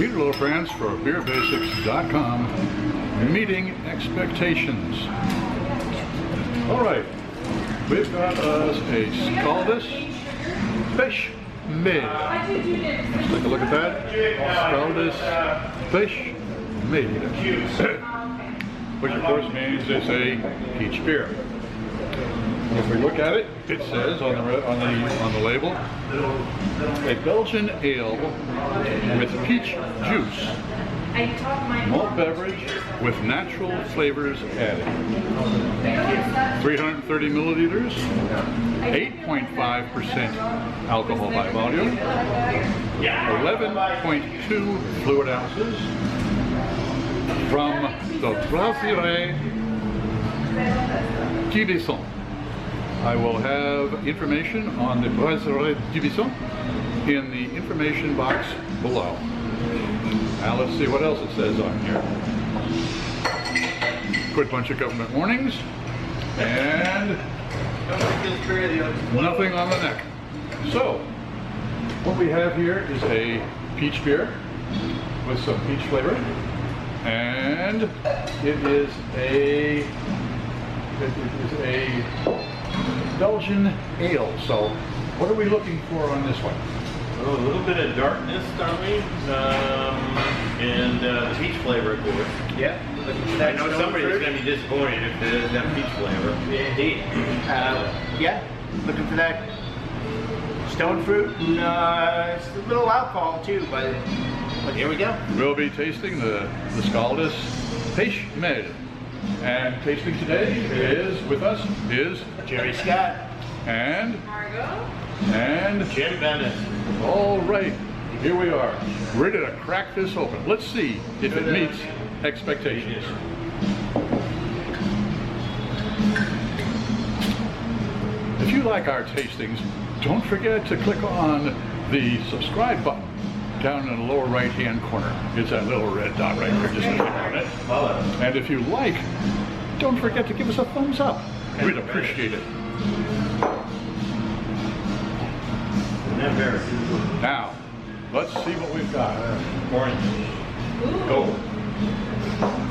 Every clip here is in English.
Peter Little France for BeerBasics.com, meeting expectations. All right, we've got us a Scaldis Peche Mel. Let's take a look at that. Scaldis Peche Mel, which of course means it's a peach beer. If we look at it, it says on the label, a Belgian ale with peach juice, malt beverage with natural flavors added. 330 milliliters, 8.5% alcohol by volume, 11.2 fluid ounces from the Brasserie Dubuisson. I will have information on the Brasserie Dubuisson in the information box below. Now let's see what else it says on here. Quick bunch of government warnings and nothing on the neck. So what we have here is a peach beer with some peach flavor, and it is a Belgian ale. So what are we looking for on this one? Oh, a little bit of darkness, don't we? And the peach flavor, of course. Yeah. I know somebody's going to be disappointed if there isn't that peach flavor. Indeed. Yeah, looking for that stone fruit. And, it's a little alcohol too, but here we go. We'll be tasting the Scaldis Pêche Mel. And tasting today is Jerry Scott. And Margot. And Jim Bennett. All right, here we are, ready to crack this open. Let's see if it meets expectations. If you like our tastings, don't forget to click on the subscribe button down in the lower right hand corner. It's that little red dot right there, just click on it. And if you like, don't forget to give us a thumbs up. We'd appreciate it. Now, let's see what we've got. Orange. Ooh.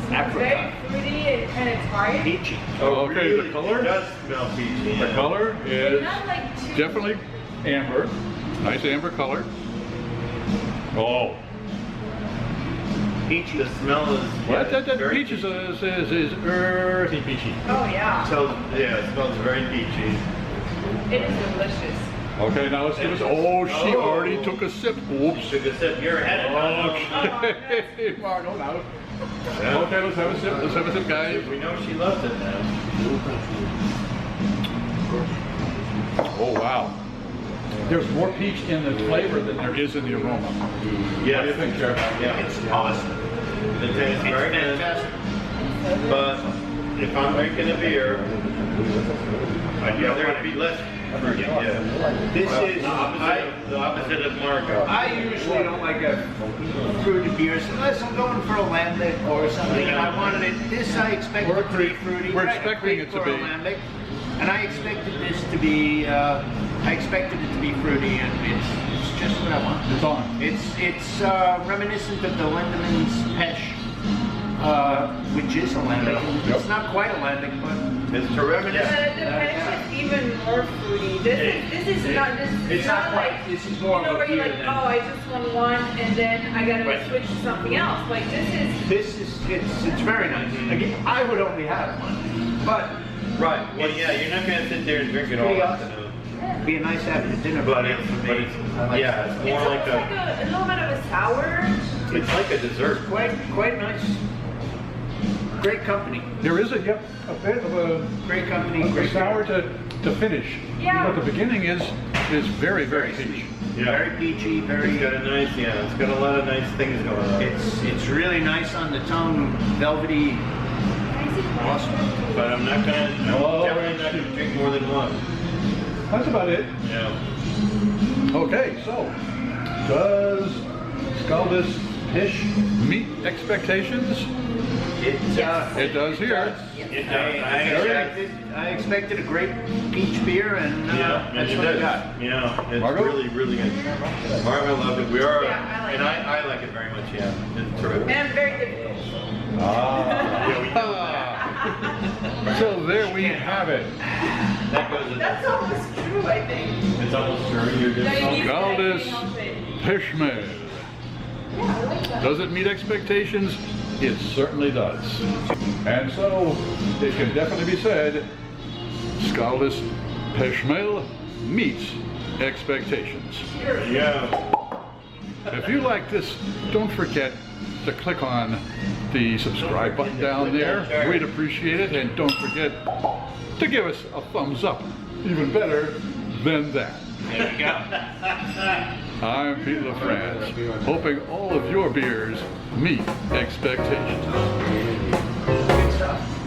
Very fruity and kind of tart. Peachy. Oh, okay, really, the color? It does smell peachy. The color is Not like too definitely amber. Nice amber color. Oh. Peach, the smell is... What? Yeah, That very peach is earthy peachy. Oh yeah. So, yeah, it smells very peachy. It is delicious. Okay, now let's give us... Oh, she already took a sip. Oops. Took a sip. You're ahead of time. Okay, Margo, now. Okay, let's have a sip. Let's have a sip, guys. We know she loves it now. Oh, wow. There's more peach in the flavor than there is in the aroma. Yeah. What do you think, Jeff? Yeah. It's awesome. It tastes very good. Fantastic. But if I'm drinking a beer, I'd rather it be less fruity. Yeah. This is The opposite of Margo. I usually don't like a fruity beers unless I'm going for a lambic or something, and I wanted it. This I expected it to be fruity. We're Right, expecting a it to for be. a lambic, and I expected this to be. I expected it to be fruity, and it's just what I want. It's on. It's reminiscent of the Lindemann's Pêche, which is a lambic. Yep. It's not quite a lambic, but It's to reminisce. The Pêche is even more fruity. This is not it's not like quite. This is more you know of a where you're beer like, than. oh, I just want one and then I gotta Right. switch to something else. Like It's very nice. Again, I would only have one, but Right. Well, yeah, you're not going to sit there and drink it all Pretty afternoon. it'd be a nice after dinner. But meal it's, for me. but it's, I like yeah, that. it's it's more almost like like a little bit of a sour. it's like a dessert. Quite nice. Great company. There is a bit of a Great company. a Great sour to finish. Yeah. But the beginning is very, very peachy. Yeah. Very peachy. Very. It's got a nice, yeah, it's got a lot of nice things going on. It's really nice on the tongue, velvety. Awesome. But I'm not going to, definitely not going to drink more than one. That's about it. Yeah. Okay, so does Scaldis Peche meet expectations? It It does here. It I expected a great peach beer, and yeah, that's it what I does. got. Yeah, it's Margo? really, really good. Margo loved it. We are Yeah, I And I like it very much, yeah. It's terrific. And very difficult. Yeah, we know that. So there we have it. That goes in That's there. almost true, I think. It's almost true. You're No, just you need to Scaldis actually help it. Pêche Mel. Yeah, I like that. Does it meet expectations? It certainly does. And so, it can definitely be said, Scaldis Peche Mel meets expectations. Yeah. If you like this, don't forget to click on the subscribe button down there. We'd appreciate it. And don't forget to give us a thumbs up. Even better than that. There you go. I'm Pete LaFrance, hoping all of your beers meet expectations. Good stuff.